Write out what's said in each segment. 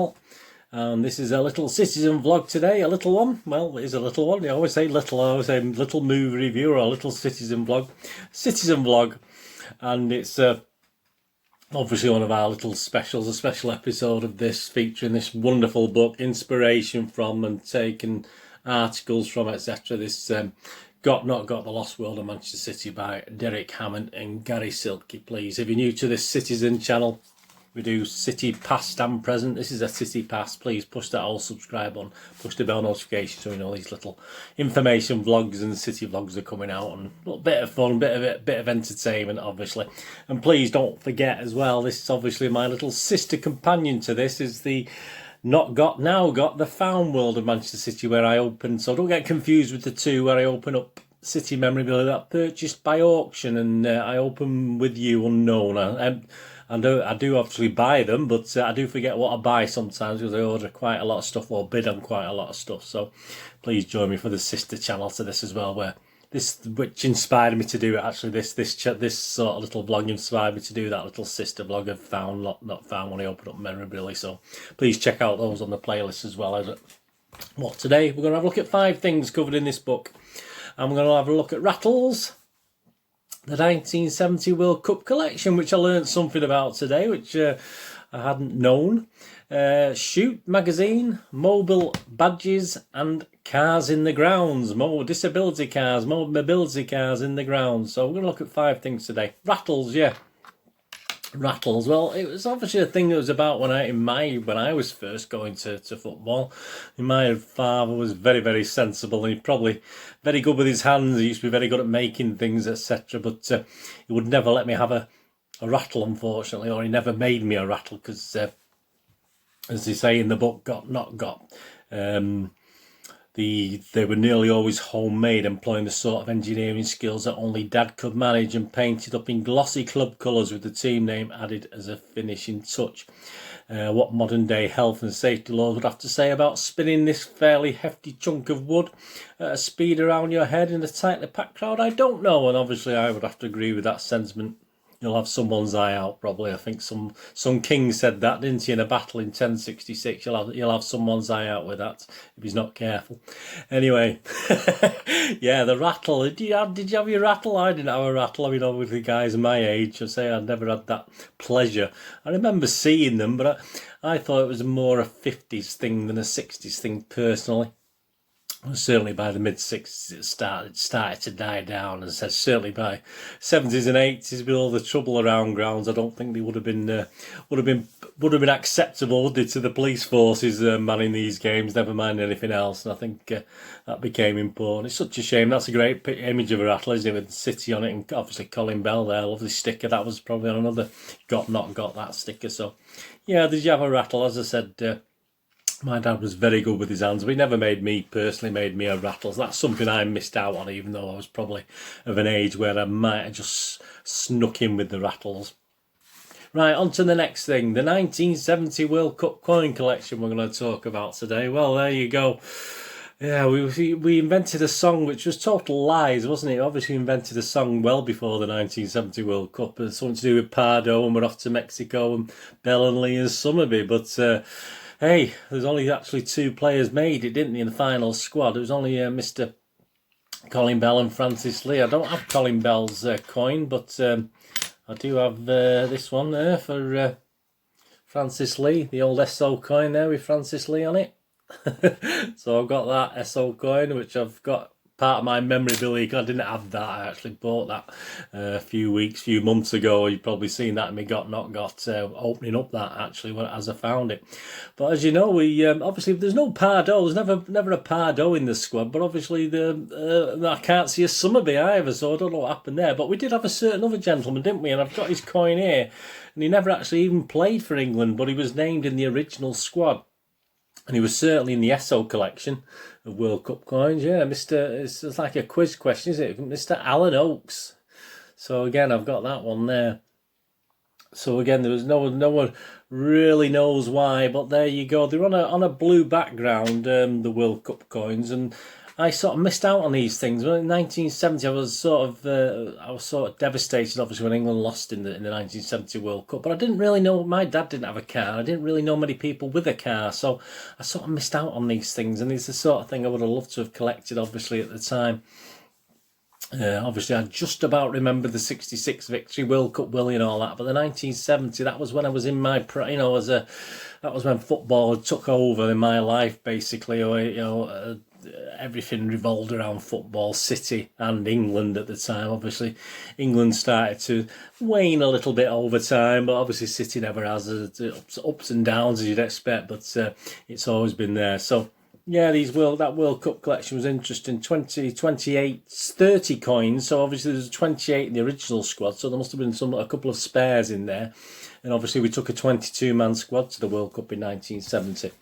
channel. This is a little citizen vlog today, a little one. Well, it is a little one. I always say little, I always say little movie review or a little citizen vlog. And it's obviously one of our little specials, a special episode of this featuring this wonderful book, inspiration from and taking articles from, etc. This Got Not Got, The Lost World of Manchester City by Derek Hammond and Gary Silkie. Please, if you're new to this citizen channel, we do City past and present. This is a City past. Please push that all subscribe on, push the bell notification so you know these little information vlogs and city vlogs are coming out, and a little bit of fun, bit of entertainment, obviously. And please don't forget as well, this is obviously my little sister companion to this, is the Not Got Now Got, the Found World of Manchester City, where I open, so don't get confused with the two, where I open up city memorabilia that purchased by auction, and I open with you unknown. I do obviously buy them, but I do forget what I buy sometimes because I order quite a lot of stuff or bid on quite a lot of stuff. So please join me for the sister channel to this as well, which inspired me to do it. Actually, this sort of little vlog inspired me to do that little sister vlog of found, not found, when I open up memorabilia. So please check out those on the playlist as well. Well, today we're going to have a look at 5 things covered in this book. I'm going to have a look at Rattles, the 1970 World Cup collection, which I learned something about today, which I hadn't known. Shoot magazine, Mobil Badges, and Cars in the Grounds. More disability cars, more mobility cars in the grounds. So we're going to look at 5 things today. Rattles, yeah. Rattles. Well, it was obviously a thing that was about when I was first going to football. My father was very, very sensible, and he probably very good with his hands. He used to be very good at making things, etc. But he would never let me have a rattle, unfortunately, or he never made me a rattle because, as they say in the book, Got Not Got, they were nearly always homemade, employing the sort of engineering skills that only Dad could manage, and painted up in glossy club colours with the team name added as a finishing touch. What modern day health and safety laws would have to say about spinning this fairly hefty chunk of wood at a speed around your head in a tightly packed crowd, I don't know, and obviously I would have to agree with that sentiment. You'll have someone's eye out, probably. I think some king said that, didn't he, in a battle in 1066. You'll have someone's eye out with that if he's not careful. Anyway, yeah, the rattle. Did you have your rattle? I didn't have a rattle. I mean, obviously, guys my age, I say I'd never had that pleasure. I remember seeing them, but I thought it was more a 50s thing than a 60s thing, personally. Certainly by the mid-60s it started to die down, and said certainly by 70s and 80s, with all the trouble around grounds, I don't think they would have been acceptable, would they, to the police forces manning these games, never mind anything else. And I think that became important. It's such a shame. That's a great image of a rattle, isn't it, with the city on it, and obviously Colin Bell there, lovely sticker. That was probably on another Got Not Got, that sticker. So yeah, did you have a rattle? As I said, my dad was very good with his hands, but he never made me a rattle. So that's something I missed out on, even though I was probably of an age where I might have just snuck in with the rattles. Right, on to the next thing. The 1970 World Cup coin collection we're going to talk about today. Well, there you go. Yeah, we invented a song which was total lies, wasn't it? Obviously invented a song well before the 1970 World Cup. It's something to do with Pardo, and we're off to Mexico, and Bell and Lee and Summerby, but hey, there's only actually 2 players made it, didn't they, in the final squad? It was only Mr. Colin Bell and Francis Lee. I don't have Colin Bell's coin, but I do have this one there for Francis Lee, the old SO coin there with Francis Lee on it. So I've got that SO coin, which I've got part of my memorabilia. I didn't have that. I actually bought that a few months ago. You've probably seen that in me Got Not Got opening up that actually as I found it. But as you know, we obviously there's no Pardo. There's never a Pardo in the squad. But obviously I can't see a Summerby either, so I don't know what happened there. But we did have a certain other gentleman, didn't we? And I've got his coin here, and he never actually even played for England, but he was named in the original squad. And he was certainly in the SO collection of World Cup coins. Yeah, it's like a quiz question, isn't it? Mr. Alan Oakes. So again, I've got that one there. So again, there was no one really knows why, but there you go. They're on a blue background, the World Cup coins, and I sort of missed out on these things. Well, in 1970, I was sort of devastated, obviously, when England lost in the 1970 World Cup. But I didn't really know. My dad didn't have a car. I didn't really know many people with a car, so I sort of missed out on these things. And it's the sort of thing I would have loved to have collected, obviously, at the time. Obviously, I just about remember the '66 victory, World Cup Willie and all that. But the 1970, that was when I was in my, that was when football took over in my life, basically. Or, everything revolved around football, City and England at the time. Obviously, England started to wane a little bit over time, but obviously City never has. Ups and downs, as you'd expect, but it's always been there. So, yeah, that World Cup collection was interesting. 30 coins. So obviously there's 28 in the original squad. So there must have been a couple of spares in there. And obviously we took a 22-man squad to the World Cup in 1970,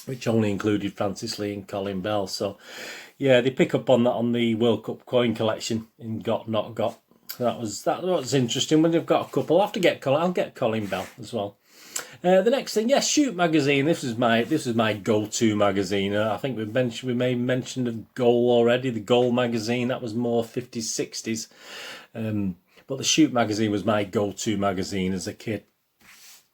which only included Francis Lee and Colin Bell. So yeah, they pick up on that on the World Cup coin collection in Got Not Got. That was interesting. When they've got a couple, I'll get Colin Bell as well. The next thing, Shoot magazine. This is my go-to magazine. I think we may mention the Goal already. The Goal magazine, that was more 50s, 60s. But the Shoot magazine was my go-to magazine as a kid.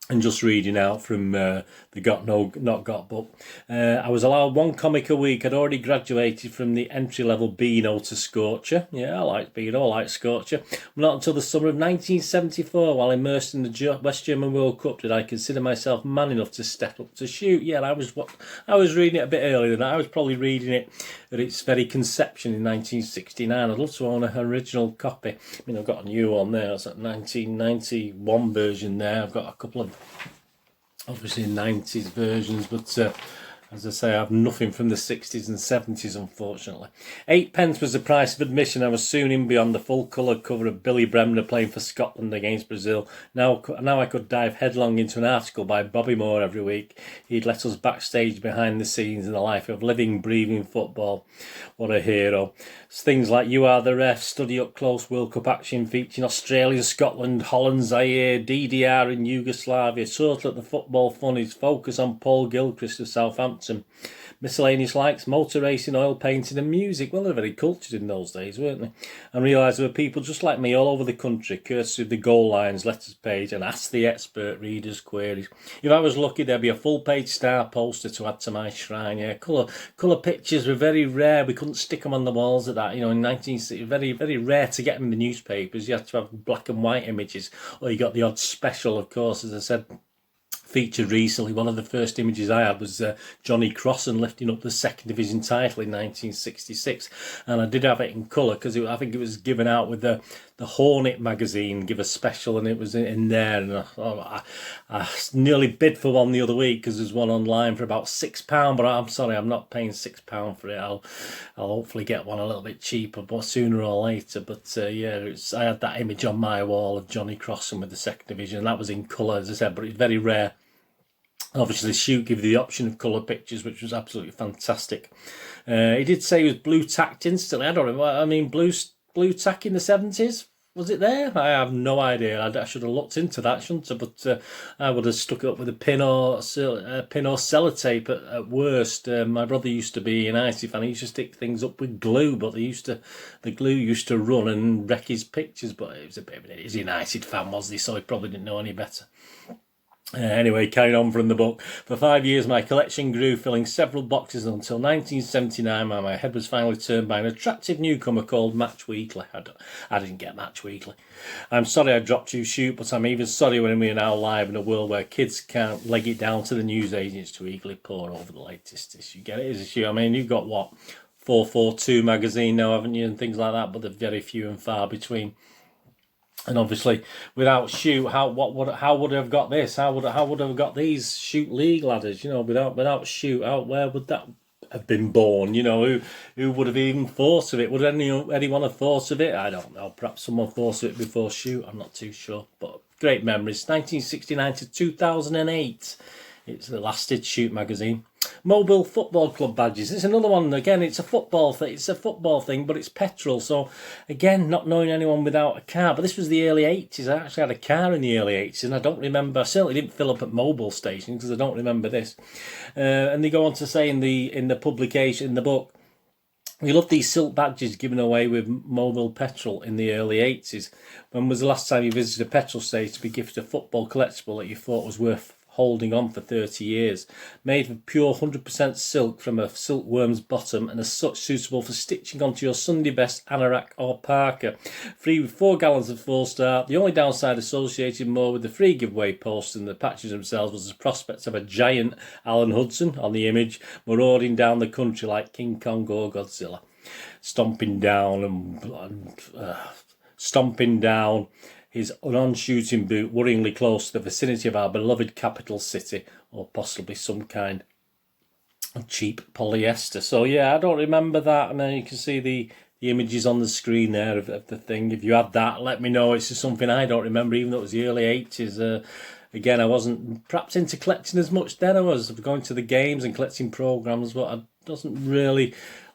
And just reading out from the Got Not Got book. I was allowed one comic a week. I'd already graduated from the entry-level Beano to Scorcher. Yeah, I like Beano, I like Scorcher. Not until the summer of 1974, while immersed in the West German World Cup, did I consider myself man enough to step up to shoot. Yeah, I was reading it a bit earlier than that. I was probably reading it at its very conception in 1969. I'd love to own an original copy. I mean, I've got a new one there. It's a 1991 version there. I've got a couple of obviously 90s versions, but as I say, I have nothing from the 60s and 70s, unfortunately. 8p was the price of admission. I was soon in beyond the full colour cover of Billy Bremner playing for Scotland against Brazil. Now I could dive headlong into an article by Bobby Moore every week. He'd let us backstage behind the scenes in the life of living, breathing football. What a hero. Things like You Are the Ref, study up close World Cup action featuring Australia, Scotland, Holland, Zaire, DDR and Yugoslavia. Total at the football funnies. Focus on Paul Gilchrist of Southampton. Miscellaneous likes, motor racing, oil painting and music. Well, they were very cultured in those days, weren't they? And realised there were people just like me all over the country, courtesy of the Goal Lines letters page and Ask the Expert readers' queries. If I was lucky, there'd be a full-page star poster to add to my shrine. Yeah, colour pictures were very rare. We couldn't stick them on the walls at that. In 1960, very, very rare to get them in the newspapers. You had to have black and white images, or you got the odd special, of course, as I said. Featured recently, one of the first images I had was Johnny Crossan lifting up the second division title in 1966, and I did have it in colour because I think it was given out with the Hornet magazine, give a special, and it was in there, and I nearly bid for one the other week because there's one online for about £6, but I'm sorry, I'm not paying £6 for it. I'll hopefully get one a little bit cheaper, but sooner or later. But I had that image on my wall of Johnny Crossan with the second division, and that was in colour, as I said, but it's very rare. Obviously, Shoot give you the option of colour pictures, which was absolutely fantastic. He did say he was blue tacked instantly. I don't know. I mean, blue tack in the 70s? Was it there? I have no idea. I should have looked into that, shouldn't I? But I would have stuck it up with a pin or sellotape at worst. My brother used to be an United fan. He used to stick things up with glue, but the glue used to run and wreck his pictures. But it was a bit of a United fan, wasn't he? So he probably didn't know any better. Anyway, carrying on from the book. For 5 years, my collection grew, filling several boxes until 1979, when my head was finally turned by an attractive newcomer called Match Weekly. I didn't get Match Weekly. I'm sorry I dropped you, Shoot, but I'm even sorry when we are now live in a world where kids can't leg it down to the newsagents to eagerly pore over the latest issue. Get it? Is it you? I mean, you've got what, 442 magazine now, haven't you, and things like that, but they're very few and far between. And obviously, without Shoot, how would I have got this? How would I have got these Shoot League ladders? Without Shoot, where would that have been born? Who would have even thought of it? Would anyone have thought of it? I don't know. Perhaps someone thought of it before Shoot. I'm not too sure. But great memories. 1969 to 2008. It's the lasted Shoot magazine. Mobil Football Club badges. It's another one. Again, it's a football thing. It's a football thing, but it's petrol. So again, not knowing anyone without a car. But this was the early 80s. I actually had a car in the early 80s, and I don't remember. I certainly didn't fill up at Mobil stations because I don't remember this. And they go on to say in the publication, in the book, We loved these silk badges given away with Mobil petrol in the early 80s. When was the last time you visited a petrol station to be gifted a football collectible that you thought was worth holding on for 30 years? Made of pure 100% silk from a silkworm's bottom and as such suitable for stitching onto your Sunday best anorak or parka. Free with 4 gallons of full start. The only downside associated more with the free giveaway post than the patches themselves was the prospect of a giant Alan Hudson on the image marauding down the country like King Kong or Godzilla, stomping down his non-shooting boot worryingly close to the vicinity of our beloved capital city, or possibly some kind of cheap polyester. So yeah, I don't remember that, and then you can see the images on the screen there of the thing. If you had that, let me know. It's just something I don't remember, even though it was the early 80s. Again, I wasn't perhaps into collecting as much then. I was going to the games and collecting programmes, but I wasn't really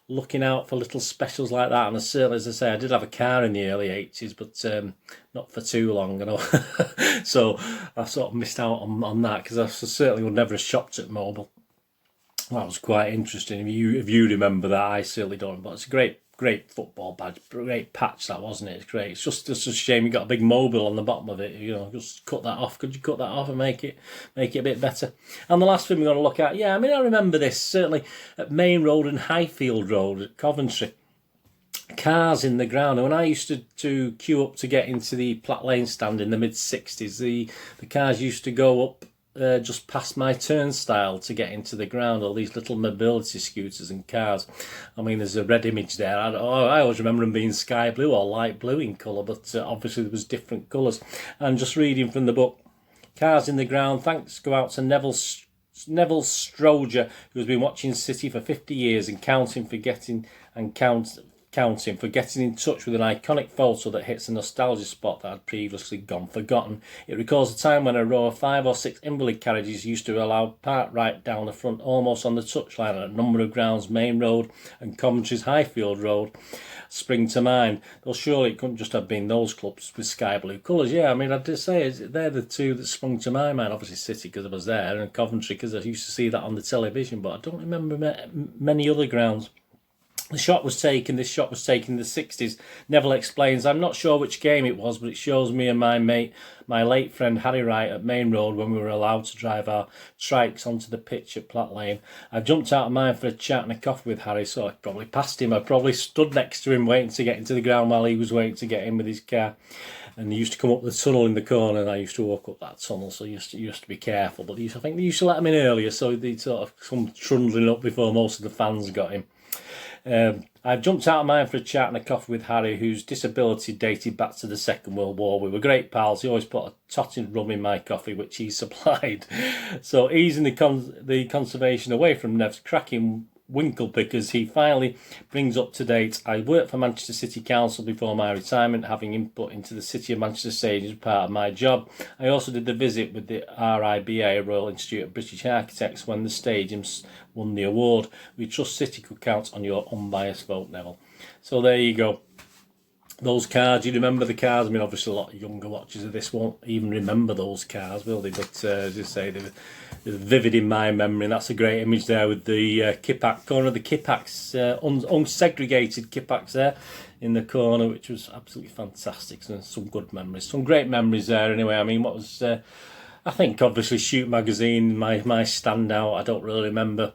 looking out for little specials like that. And certainly, as I say, I did have a car in the early 80s, but not for too long, you know. So I sort of missed out on that, because I certainly would never have shopped at Mobil. That was quite interesting. If you remember that, I certainly don't. But it's a great football badge, great patch that, wasn't it? It's great. It's just a shame you got a big Mobil on the bottom of it. You know, just cut that off. Could you cut that off and make it a bit better? And the last thing we're going to look at, yeah, I mean, I remember this certainly at Main Road and Highfield Road at Coventry. Cars in the ground. And when I used to queue up to get into the Platt Lane stand in the mid-60s, the cars used to go up just past my turnstile to get into the ground, all these little mobility scooters and cars. I mean, there's a red image there. I always remember them being sky blue or light blue in colour, but obviously there was different colours. And just reading from the book, Cars in the Ground, thanks go out to Neville Stroger, who has been watching City for 50 years and counting for getting in touch with an iconic photo that hits a nostalgia spot that had previously gone forgotten. It recalls a time when a row of 5 or 6 invalid carriages used to allow park right down the front, almost on the touchline at a number of grounds. Main Road and Coventry's Highfield Road spring to mind. Though surely it couldn't just have been those clubs with sky blue colours. Yeah, I mean, I'd just say they're the two that sprung to my mind. Obviously City, because I was there, and Coventry, because I used to see that on the television, but I don't remember many other grounds. This shot was taken in the 60s. Neville explains, I'm not sure which game it was, but it shows me and my mate, my late friend Harry Wright, at Main Road when we were allowed to drive our trikes onto the pitch at Platt Lane. I jumped out of mine for a chat and a coffee with Harry, so I probably passed him. I probably stood next to him waiting to get into the ground while he was waiting to get in with his car. And he used to come up the tunnel in the corner, and I used to walk up that tunnel, so you used to be careful. But I think they used to let him in earlier, so they'd sort of come trundling up before most of the fans got him. I've jumped out of mine for a chat and a coffee with Harry, whose disability dated back to the Second World War. We were great pals. He always put a totted rum in my coffee, which he supplied. So easing the conservation away from Nev's cracking winkle pickers, he finally brings up to date. I worked for Manchester City Council before my retirement, having input into the City of Manchester Stadium as part of my job. I also did the visit with the RIBA, Royal Institute of British Architects, when the stadiums won the award. We trust City could count on your unbiased vote, Neville. So there you go. Those cars, you remember the cars? I mean, obviously a lot of younger watchers of this won't even remember those cars, will they? But as you say, they're vivid in my memory, and that's a great image there with the Kipak corner of the Kipaks, unsegregated Kipaks there in the corner, which was absolutely fantastic. So some good memories, some great memories there. Anyway, I mean, what was I think obviously Shoot magazine, my standout. I don't really remember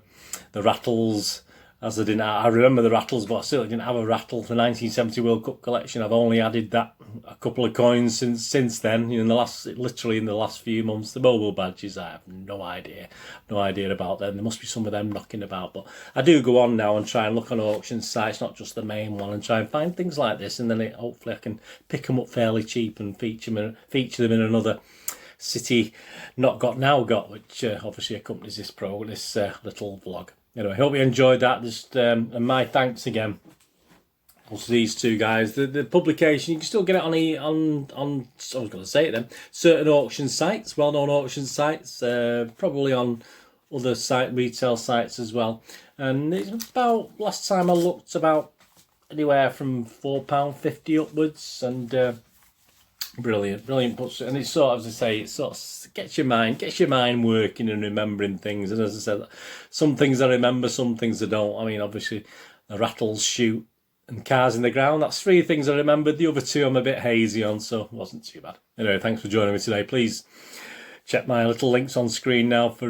the Rattles. I remember the Rattles, but I certainly didn't have a rattle. The 1970 World Cup collection, I've only added that a couple of coins since then. Literally in the last few months. The Mobil Badges, I have no idea about them. There must be some of them knocking about, but I do go on now and try and look on auction sites, not just the main one, and try and find things like this, and then hopefully I can pick them up fairly cheap and feature them in another City Not Got Now Got, which obviously accompanies this little vlog. Anyway, I hope you enjoyed that. And my thanks again to these two guys. The publication, you can still get it on I was going to say it then, certain auction sites, well-known auction sites, probably on other retail sites as well. And it's about, last time I looked, about anywhere from £4.50 upwards, and brilliant books. And it's sort of, as I say, it sort of gets your mind working and remembering things. And as I said, some things I remember, some things I don't. I mean, obviously the Rattles shoot, and cars in the ground. That's 3 things I remembered. The other 2 I'm a bit hazy on, so it wasn't too bad. Anyway, thanks for joining me today. Please check my little links on screen now for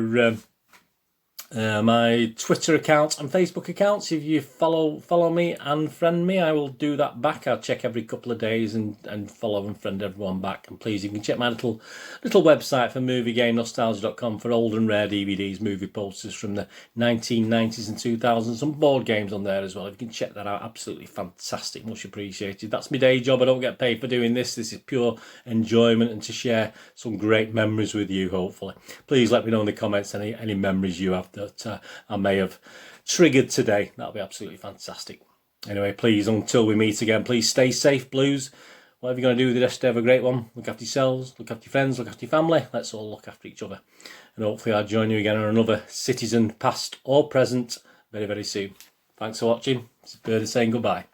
my Twitter account and Facebook accounts. If you follow me and friend me, I will do that back. I'll check every couple of days and follow and friend everyone back. And please, you can check my little website for moviegamenostalgia.com for old and rare DVDs, movie posters from the 1990s and 2000s. Some board games on there as well. If you can check that out, absolutely fantastic, much appreciated. That's my day job. I don't get paid for doing this. This is pure enjoyment and to share some great memories with you, hopefully. Please let me know in the comments any memories you have that I may have triggered today. That'll be absolutely fantastic. Anyway, please, until we meet again, please stay safe, Blues. Whatever you're going to do with the rest, have a great one. Look after yourselves, look after your friends, look after your family. Let's all look after each other. And hopefully I'll join you again on another Citizen, past or present, very, very soon. Thanks for watching. It's Birdie saying goodbye.